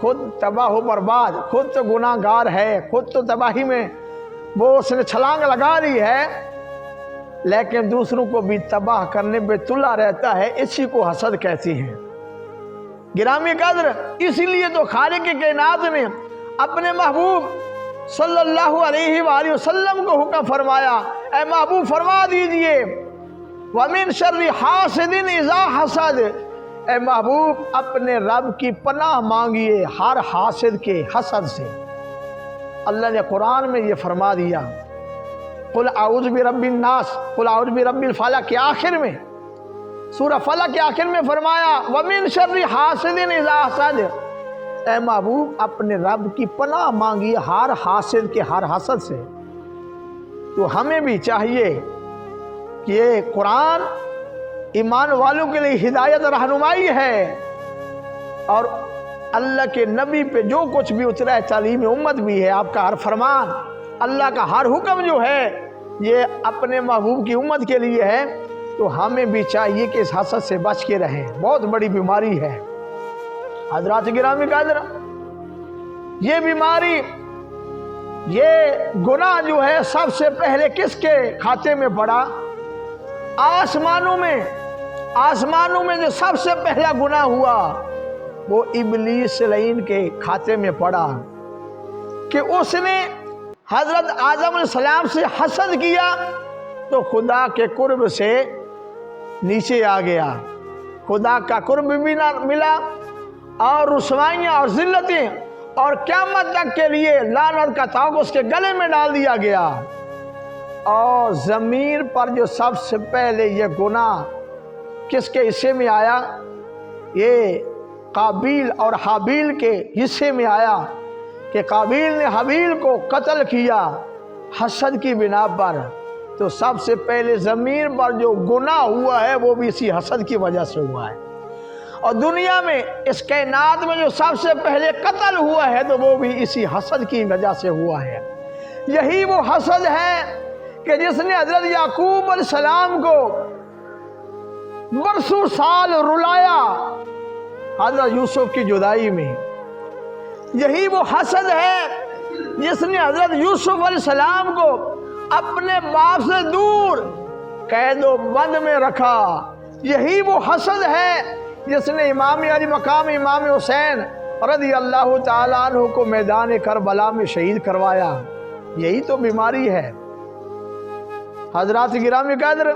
خود تباہ و برباد، خود تو گناہ گار ہے، خود تو تباہی میں وہ اس نے چھلانگ لگا دی ہے، لیکن دوسروں کو بھی تباہ کرنے پہ تلا رہتا ہے، اسی کو حسد کہتی ہیں۔ گرامی قدر، اسی لیے تو خالق کائنات نے اپنے محبوب صلی اللہ علیہ وآلہ وسلم کو حکم فرمایا، اے محبوب فرما دیجئے وَمِن شَرِّ حَاسِدٍ إِذَا حَسَدَ، اے محبوب اپنے رب کی پناہ مانگیے ہر حاسد کے حسد سے۔ اللہ نے قرآن میں یہ فرما دیا، قُلْ أَعُوذُ بِرَبِّ النَّاسِ، قُلْ أَعُوذُ بِرَبِّ الْفَلَقِ کے آخر میں، سورہ فلق کے آخر میں فرمایا وَمِن شَرِّ حَاسِدٍ إِذَا حَسَدَ، اے محبوب اپنے رب کی پناہ مانگیے ہر حاسد کے ہر حسد سے۔ تو ہمیں بھی چاہیے کہ یہ قرآن ایمان والوں کے لیے ہدایت رہنمائی ہے، اور اللہ کے نبی پہ جو کچھ بھی اترا ہے تعلیم امت بھی ہے، آپ کا ہر فرمان، اللہ کا ہر حکم جو ہے یہ اپنے محبوب کی امت کے لیے ہے۔ تو ہمیں بھی چاہیے کہ اس حسد سے بچ کے رہیں، بہت بڑی بیماری ہے۔ حضرات گرامی قدر، یہ بیماری، یہ گناہ جو ہے سب سے پہلے کس کے کھاتے میں پڑا؟ آسمانوں میں جو سب سے پہلا گناہ ہوا وہ ابلیس لعین کے کھاتے میں پڑا کہ اس نے حضرت آدم علیہ السلام سے حسد کیا تو خدا کے قرب سے نیچے آ گیا، خدا کا قرب بھی نہ ملا، اور رسوائیاں اور ذلتیں اور قیامت تک کے لیے لعنت کا طاق اس کے گلے میں ڈال دیا گیا۔ اور زمین پر جو سب سے پہلے یہ گناہ کس کے حصے میں آیا؟ یہ قابیل اور حابیل کے حصے میں آیا کہ قابیل نے حابیل کو قتل کیا حسد کی بنا پر۔ تو سب سے پہلے زمین پر جو گناہ ہوا ہے وہ بھی اسی حسد کی وجہ سے ہوا ہے، اور دنیا میں اس کائنات میں جو سب سے پہلے قتل ہوا ہے تو وہ بھی اسی حسد کی وجہ سے ہوا ہے۔ یہی وہ حسد ہے کہ جس نے حضرت یعقوب علیہ السلام کو برسوں سال رلایا حضرت یوسف کی جدائی میں۔ یہی وہ حسد ہے جس نے حضرت یوسف علیہ السلام کو اپنے باپ سے دور قید و بند میں رکھا۔ یہی وہ حسد ہے جس نے امام علی مقام امام حسین رضی اللہ تعالیٰ عنہ کو میدان کربلا میں شہید کروایا۔ یہی تو بیماری ہے۔ حضرات گرامی قدر،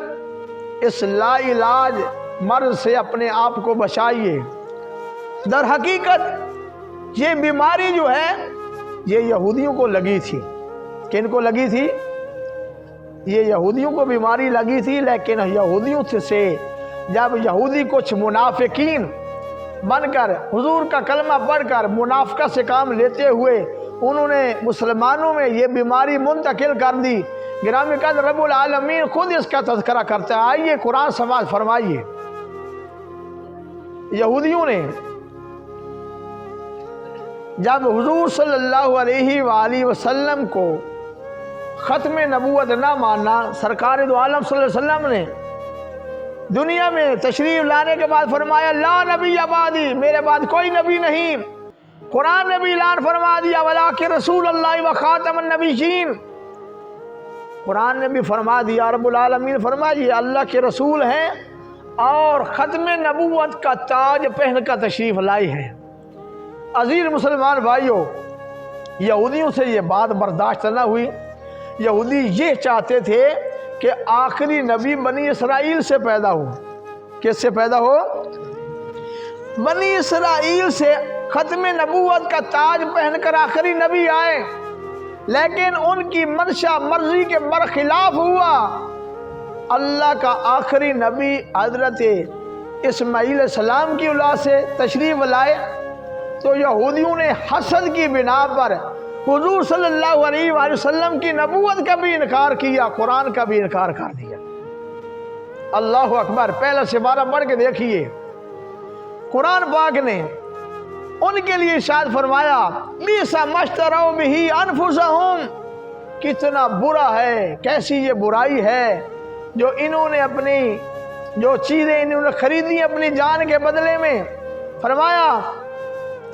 اس لا علاج مرض سے اپنے آپ کو بچائیے۔ در حقیقت یہ بیماری جو ہے یہ یہودیوں کو لگی تھی۔ کن کو لگی تھی؟ یہ یہودیوں کو بیماری لگی تھی، لیکن یہودیوں سے جب یہودی کچھ منافقین بن کر حضور کا کلمہ پڑھ کر منافقت سے کام لیتے ہوئے انہوں نے مسلمانوں میں یہ بیماری منتقل کر دی۔ گرامی قدر، رب العالمین خود اس کا تذکرہ کرتا ہے۔ آئیے قرآن سماعت فرمائیے۔ یہودیوں نے جب حضور صلی اللہ علیہ وآلہ وسلم کو ختم نبوت نہ ماننا، سرکار دو عالم صلی اللہ علیہ وسلم نے دنیا میں تشریف لانے کے بعد فرمایا لا نبی بعدی، میرے بعد کوئی نبی نہیں۔ قرآن نے بھی اعلان فرما دیا ولکن رسول اللہ و خاتم النبیین، قرآن نے بھی فرما دیا، رب العالمین فرما دیا اللہ کے رسول ہیں اور ختم نبوت کا تاج پہن کر تشریف لائی ہیں۔ عزیز مسلمان بھائیوں، یہودیوں سے یہ بات برداشت نہ ہوئی۔ یہودی یہ چاہتے تھے کہ آخری نبی بنی اسرائیل سے پیدا ہو۔ کس سے پیدا ہو؟ بنی اسرائیل سے ختم نبوت کا تاج پہن کر آخری نبی آئے، لیکن ان کی منشا مرضی کے برخلاف ہوا۔ اللہ کا آخری نبی حضرت اسماعیل علیہ السلام کی اولاد سے تشریف لائے، تو یہودیوں نے حسد کی بنا پر حضور صلی اللہ علیہ وآلہ وسلم کی نبوت کا بھی انکار کیا، قرآن کا بھی انکار کر دیا۔ اللہ اکبر، پہلا سپارہ پڑھ کے دیکھیے، قرآن پاک نے ان کے لیے ارشاد فرمایا بئس ما اشتروا بہ انفسہم، کتنا برا ہے، کیسی یہ برائی ہے جو انہوں نے اپنی جو چیزیں انہوں نے خریدی اپنی جان کے بدلے میں۔ فرمایا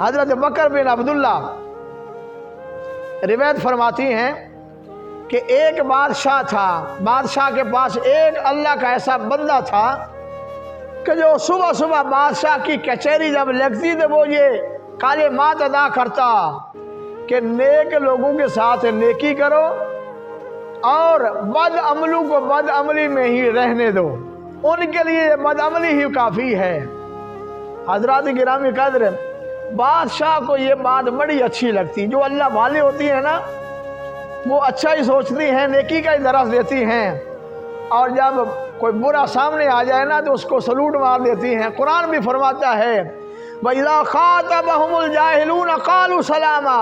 حضرت بکر بن عبداللہ روایت فرماتی ہیں کہ ایک بادشاہ تھا، بادشاہ کے پاس ایک اللہ کا ایسا بندہ تھا کہ جو صبح صبح بادشاہ کی کچہری جب لگتی تو وہ یہ کلمات ادا کرتا کہ نیک لوگوں کے ساتھ نیکی کرو اور بد عملوں کو بد عملی میں ہی رہنے دو، ان کے لیے بد عملی ہی کافی ہے۔ حضرات گرامی قدر، بادشاہ کو یہ بات بڑی اچھی لگتی، جو اللہ والے ہوتی ہیں نا وہ اچھا ہی سوچتی ہیں، نیکی کا ہی درس دیتی ہیں، اور جب کوئی برا سامنے آ جائے نا تو اس کو سلوٹ مار دیتی ہیں۔ قرآن بھی فرماتا ہے وَإِذَا خَاطَبَهُمُ الْجَاهِلُونَ قَالُوا سَلَامًا،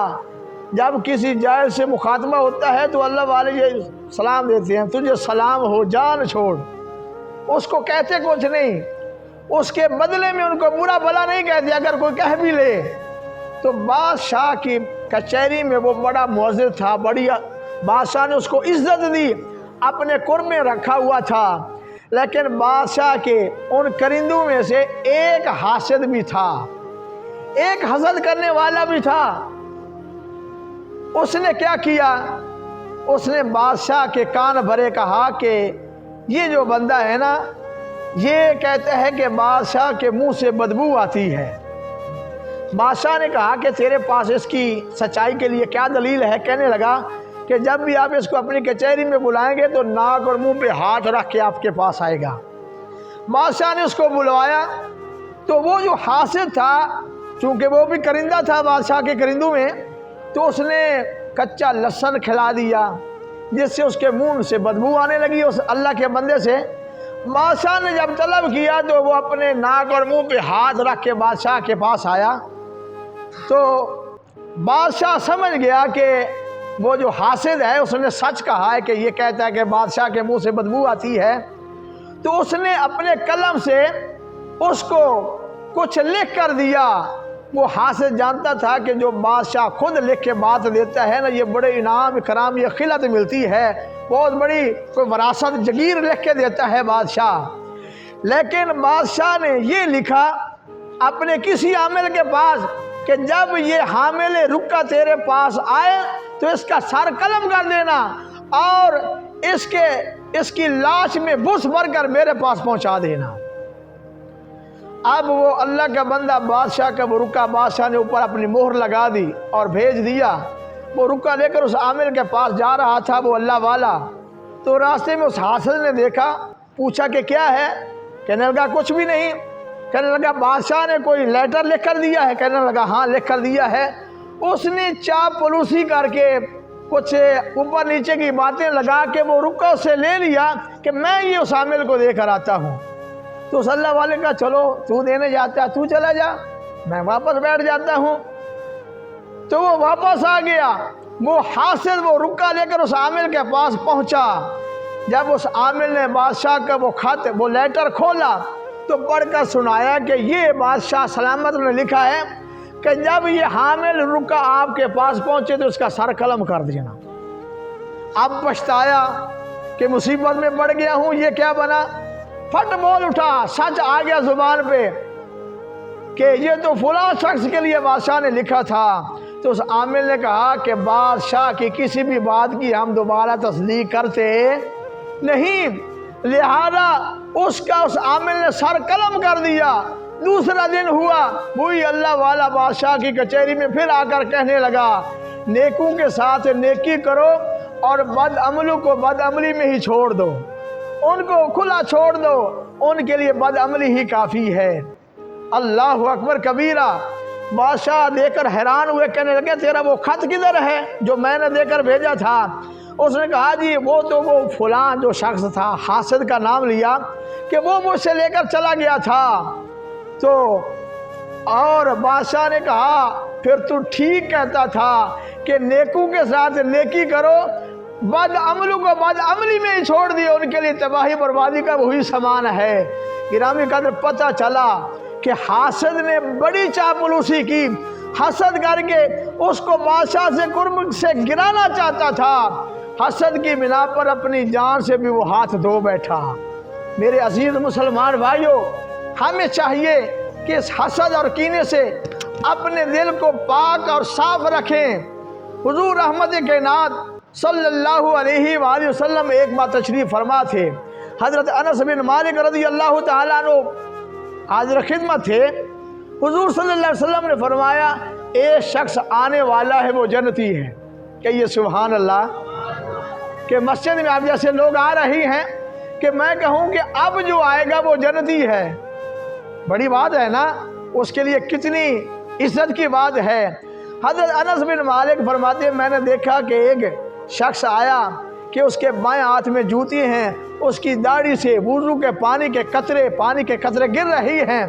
جب کسی جاہل سے مخاطبہ ہوتا ہے تو اللہ والے یہ سلام دیتے ہیں، تجھے سلام ہو، جان چھوڑ، اس کو کہتے کچھ نہیں، اس کے بدلے میں ان کو برا بھلا نہیں کہتے، اگر کوئی کہہ بھی لے تو بادشاہ کی کچہری میں وہ بڑا معزز تھا، بڑی بادشاہ نے اس کو عزت دی، اپنے قرب میں رکھا ہوا تھا، لیکن بادشاہ کے ان کرندوں میں سے ایک حاسد بھی تھا، ایک حسد کرنے والا بھی تھا۔ اس نے کیا کیا؟ اس نے بادشاہ کے کان بھرے کہا کہ یہ جو بندہ ہے نا یہ کہتا ہے کہ بادشاہ کے منہ سے بدبو آتی ہے۔ بادشاہ نے کہا کہ تیرے پاس اس کی سچائی کے لیے کیا دلیل ہے؟ کہنے لگا کہ جب بھی آپ اس کو اپنی کچہری میں بلائیں گے تو ناک اور منہ پہ ہاتھ رکھ کے آپ کے پاس آئے گا۔ بادشاہ نے اس کو بلوایا تو وہ جو حاسد تھا، چونکہ وہ بھی کرندہ تھا بادشاہ کے کرندوں میں، تو اس نے کچا لہسن کھلا دیا جس سے اس کے منہ سے بدبو آنے لگی اس اللہ کے بندے سے۔ بادشاہ نے جب طلب کیا تو وہ اپنے ناک اور منہ پہ ہاتھ رکھ کے بادشاہ کے پاس آیا، تو بادشاہ سمجھ گیا کہ وہ جو حاسد ہے اس نے سچ کہا ہے کہ یہ کہتا ہے کہ بادشاہ کے منہ سے بدبو آتی ہے، تو اس نے اپنے قلم سے اس کو کچھ لکھ کر دیا۔ وہ حاسد جانتا تھا کہ جو بادشاہ خود لکھ کے بات دیتا ہے نا یہ بڑے انعام اکرام، یہ خلعت ملتی ہے، بہت بڑی کوئی وراثت جگیر لکھ کے دیتا ہے بادشاہ۔ لیکن بادشاہ نے یہ لکھا اپنے کسی عامل کے پاس کہ جب یہ حامل رکا تیرے پاس آئے تو اس کا سر قلم کر دینا اور اس کی لاش میں بس بھر کر میرے پاس پہنچا دینا۔ اب وہ اللہ کا بندہ بادشاہ کا وہ رکا، بادشاہ نے اوپر اپنی مہر لگا دی اور بھیج دیا۔ وہ رکا لے کر اس عامل کے پاس جا رہا تھا، وہ اللہ والا، تو راستے میں اس حاسد نے دیکھا، پوچھا کہ کیا ہے؟ کہنے لگا کچھ بھی نہیں۔ کہنے لگا بادشاہ نے کوئی لیٹر لکھ کر دیا ہے؟ کہنے لگا ہاں لکھ کر دیا ہے۔ اس نے چاپ پلوسی کر کے کچھ اوپر نیچے کی باتیں لگا کے وہ رکا سے لے لیا کہ میں یہ اس عامل کو دے کر آتا ہوں۔ تو اس اللہ والے کا چلو تو دینے جاتا ہے تو چلا جا، میں واپس بیٹھ جاتا ہوں۔ تو وہ واپس آ گیا، وہ حاسد وہ رکا لے کر اس عامل کے پاس پہنچا۔ جب اس عامل نے بادشاہ کا وہ خط وہ لیٹر کھولا تو پڑھ کر سنایا کہ یہ بادشاہ سلامت نے لکھا ہے کہ جب یہ حامل رکا آپ کے پاس پہنچے تو اس کا سر قلم کر دینا۔ اب پچھتایا کہ مصیبت میں پڑ گیا ہوں، یہ کیا بنا؟ پھٹ بول اٹھا، سچ آ گیا زبان پہ کہ یہ تو فلاں شخص کے لیے بادشاہ نے لکھا تھا۔ تو اس عامل نے کہا کہ بادشاہ کی کسی بھی بات کی ہم دوبارہ تصدیق کرتے نہیں، لہذا اس عامل نے سر قلم کر دیا۔ دوسرا دن ہوا، وہی اللہ والا بادشاہ کی کچہری میں پھر آ کر کہنے لگا نیکوں کے ساتھ نیکی کرو اور بد عملوں کو بد عملی میں ہی چھوڑ دو، ان کو کھلا چھوڑ دو، ان کے لیے بد عملی ہی کافی ہے۔ اللہ اکبر کبیرہ۔ بادشاہ دے کر حیران ہوئے، کہنے لگے تیرا وہ خط کدھر ہے جو میں نے دے کر بھیجا تھا؟ اس نے کہا جی وہ تو وہ فلاں جو شخص تھا، حاسد کا نام لیا، کہ وہ مجھ سے لے کر چلا گیا تھا۔ تو اور بادشاہ نے کہا پھر تو ٹھیک کہتا تھا کہ نیکوں کے ساتھ نیکی کرو، بد عملوں کو بد عملی میں ہی چھوڑ دیے، ان کے لیے تباہی بربادی کا وہی سامان ہے۔ گرامی قدر، پتہ چلا کہ حاسد نے بڑی چاپلوسی کی، حسد کر کے اس کو بادشاہ سے قرب سے گرانا چاہتا تھا، حسد کی بنا پر اپنی جان سے بھی وہ ہاتھ دھو بیٹھا۔ میرے عزیز مسلمان بھائیوں، ہمیں چاہیے کہ اس حسد اور کینے سے اپنے دل کو پاک اور صاف رکھیں۔ حضور رحمت کائنات صلی اللہ علیہ وآلہ وسلم ایک بار تشریف فرما تھے۔ حضرت انس بن مالک رضی اللہ تعالیٰ عنہ حاضر خدمت تھے۔ حضور صلی اللہ علیہ وسلم نے فرمایا ایک شخص آنے والا ہے وہ جنتی ہے۔ کہیے سبحان اللہ۔ کہ مسجد میں اب جیسے لوگ آ رہی ہیں کہ میں کہوں کہ اب جو آئے گا وہ جنتی ہے، بڑی بات ہے نا، اس کے لیے کتنی عزت کی بات ہے۔ حضرت انس بن مالک فرماتے ہیں میں نے دیکھا کہ ایک شخص آیا کہ اس کے بائیں ہاتھ میں جوتی ہیں، اس کی داڑھی سے وضو کے پانی کے قطرے گر رہی ہیں۔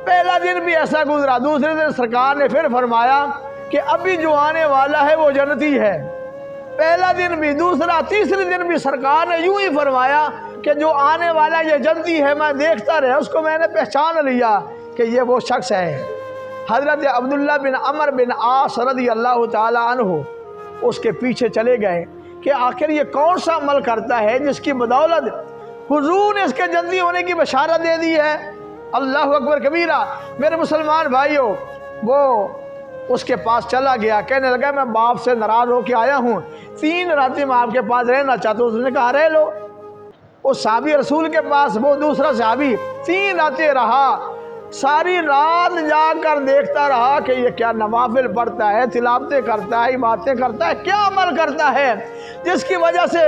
پہلا دن بھی ایسا گزرا، دوسرے دن سرکار نے پھر فرمایا کہ ابھی جو آنے والا ہے وہ جنتی ہے۔ پہلا دن بھی، دوسرا، تیسرے دن بھی سرکار نے یوں ہی فرمایا کہ جو آنے والا یہ جنتی ہے۔ میں دیکھتا رہا، اس کو میں نے پہچان لیا کہ یہ وہ شخص ہے۔ حضرت عبداللہ بن عمر بن عاص رضی اللہ تعالیٰ عنہ اس کے پیچھے چلے گئے کہ آخر یہ کون سا عمل کرتا ہے جس کی بدولت حضور نے اس کے جنتی ہونے کی بشارت دے دی ہے۔ اللہ اکبر کبیرہ۔ میرے مسلمان بھائیوں، وہ اس کے پاس چلا گیا، کہنے لگا میں باپ سے ناراض ہو کے آیا ہوں، 3 راتیں میں آپ کے پاس رہنا چاہتا ہوں۔ اس نے کہا رہ لو۔ اس صحابی رسول کے پاس وہ دوسرا صحابی 3 راتیں رہا، ساری رات جا کر دیکھتا رہا کہ یہ کیا نوافل پڑھتا ہے، تلاوتیں کرتا ہے، عبادتیں کرتا ہے، کیا عمل کرتا ہے جس کی وجہ سے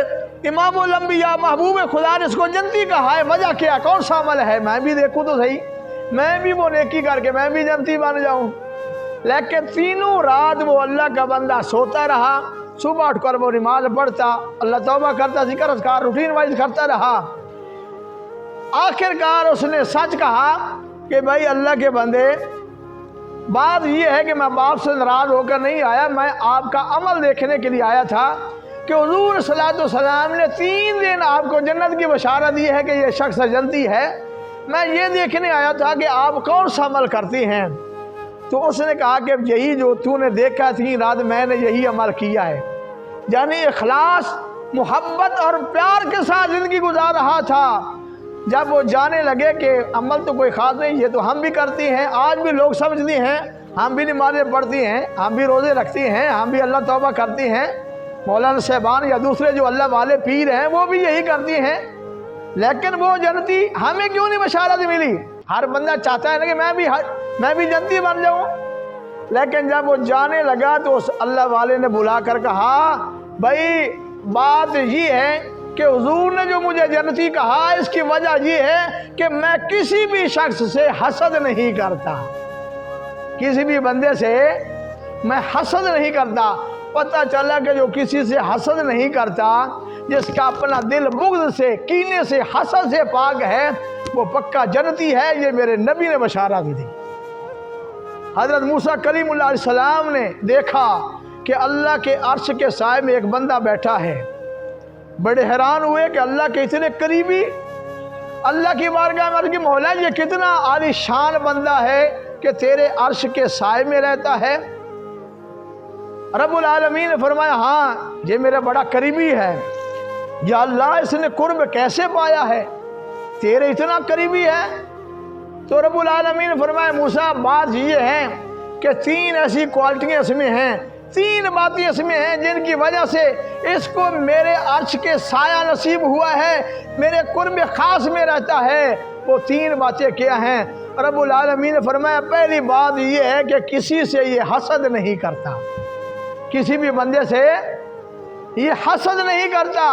امام الانبیاء محبوب خدا نے اس کو جنتی کہا ہے۔ وجہ کیا، کون سا عمل ہے؟ میں بھی دیکھوں تو صحیح، میں بھی وہ نیکی کر کے میں بھی جنتی بن جاؤں۔ لیکن 3 رات وہ اللہ کا بندہ سوتا رہا، صبح اٹھ کر وہ نماز پڑھتا، اللہ توبہ کرتا، ذکر اذکار روٹین وائز کرتا رہا۔ آخرکار اس نے سچ کہا کہ بھائی اللہ کے بندے، بات یہ ہے کہ میں باپ سے ناراض ہو کر نہیں آیا، میں آپ کا عمل دیکھنے کے لیے آیا تھا کہ حضور صلی اللہ علیہ وسلم نے 3 دن آپ کو جنت کی بشارت دی ہے کہ یہ شخص جنتی ہے۔ میں یہ دیکھنے آیا تھا کہ آپ کون سا عمل کرتی ہیں۔ تو اس نے کہا کہ یہی جو تو نے دیکھا 3 رات میں نے یہی عمل کیا ہے، یعنی اخلاص، محبت اور پیار کے ساتھ زندگی گزار رہا تھا۔ جب وہ جانے لگے کہ عمل تو کوئی خاص نہیں، یہ تو ہم بھی کرتی ہیں، آج بھی لوگ سمجھتی ہیں، ہم بھی نمازیں پڑھتی ہیں، ہم بھی روزے رکھتی ہیں، ہم بھی اللہ توبہ کرتی ہیں، مولانا صاحبان یا دوسرے جو اللہ والے پیر ہیں وہ بھی یہی کرتی ہیں، لیکن وہ جنتی ہمیں کیوں نہیں بشارت ملی؟ ہر بندہ چاہتا ہے نا کہ میں بھی جنتی بن جاؤں۔ لیکن جب وہ جانے لگا تو اس اللہ والے نے بلا کر کہا بھائی بات یہ ہے کہ حضور نے جو مجھے جنتی کہا اس کی وجہ یہ ہے کہ میں کسی بھی شخص سے حسد نہیں کرتا، کسی بھی بندے سے میں حسد نہیں کرتا۔ پتہ چلا کہ جو کسی سے حسد نہیں کرتا، جس کا اپنا دل بغض سے، کینے سے، حسد سے پاک ہے، وہ پکا جنتی ہے۔ یہ میرے نبی نے بشارت دی۔ حضرت موسیٰ کلیم اللہ علیہ السلام نے دیکھا کہ اللہ کے عرش کے سائے میں ایک بندہ بیٹھا ہے، بڑے حیران ہوئے کہ اللہ کے اتنے قریبی، اللہ کی بارگاہ میں عرض کی مولا یہ کتنا عالی شان بندہ ہے کہ تیرے عرش کے سائے میں رہتا ہے۔ رب العالمین نے فرمایا ہاں یہ میرا بڑا قریبی ہے۔ یا اللہ اس نے قرب کیسے پایا ہے، تیرے اتنا قریبی ہے؟ تو رب العالمین نے فرمایا موسیٰ بات یہ ہے کہ 3 ایسی کوالٹیاں اس میں ہیں، 3 باتیں اس میں ہیں جن کی وجہ سے اس کو میرے عرش کے سایہ نصیب ہوا ہے، میرے قرب خاص میں رہتا ہے۔ وہ 3 باتیں کیا ہیں؟ رب العالمین نے فرمایا پہلی بات یہ ہے کہ کسی سے یہ حسد نہیں کرتا، کسی بھی بندے سے یہ حسد نہیں کرتا۔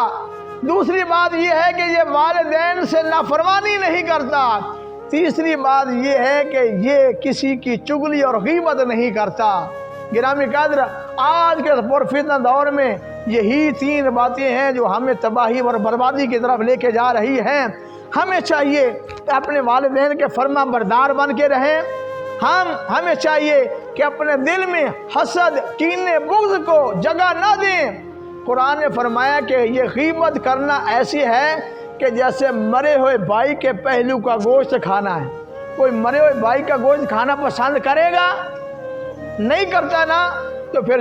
دوسری بات یہ ہے کہ یہ والدین سے نافرمانی نہیں کرتا۔ تیسری بات یہ ہے کہ یہ کسی کی چغلی اور غیبت نہیں کرتا۔ گرامی قدر، آج کے پرفتنہ دور میں یہی 3 باتیں ہیں جو ہمیں تباہی اور بربادی کی طرف لے کے جا رہی ہیں۔ ہمیں چاہیے کہ اپنے والدین کے فرما بردار بن کے رہیں۔ ہمیں چاہیے کہ اپنے دل میں حسد، کینے، بغض کو جگہ نہ دیں۔ قرآن نے فرمایا کہ یہ غیبت کرنا ایسی ہے کہ جیسے مرے ہوئے بھائی کے پہلو کا گوشت کھانا ہے۔ کوئی مرے ہوئے بھائی کا گوشت کھانا پسند کرے گا؟ نہیں کرتا نا۔ تو پھر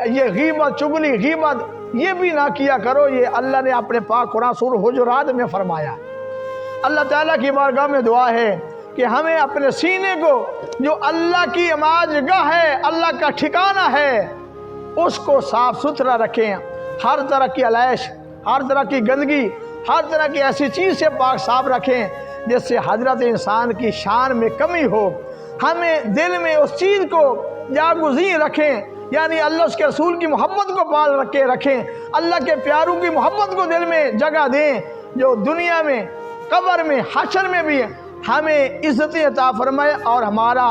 یہ غیبت، چغلی، غیبت یہ بھی نہ کیا کرو۔ یہ اللہ نے اپنے پاک قرآن سورہ حجرات میں فرمایا۔ اللہ تعالیٰ کی بارگاہ میں دعا ہے کہ ہمیں اپنے سینے کو جو اللہ کی عماجگاہ ہے، اللہ کا ٹھکانہ ہے، اس کو صاف ستھرا رکھیں، ہر طرح کی علائش، ہر طرح کی گندگی، ہر طرح کی ایسی چیز سے پاک صاف رکھیں جس سے حضرت انسان کی شان میں کمی ہو۔ ہمیں دل میں اس چیز کو جاگزین رکھیں، یعنی اللہ اس کے رسول کی محبت کو پال کے رکھیں، اللہ کے پیاروں کی محبت کو دل میں جگہ دیں، جو دنیا میں، قبر میں، حشر میں بھی ہمیں عزتیں عطا فرمائے، اور ہمارا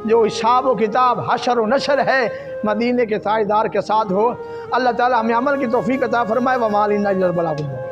جو حساب و کتاب حشر و نشر ہے مدینے کے تاجدار کے ساتھ ہو۔ اللہ تعالی ہمیں عمل کی توفیق عطا فرمائے۔ وما علینا الا البلاغ المبین۔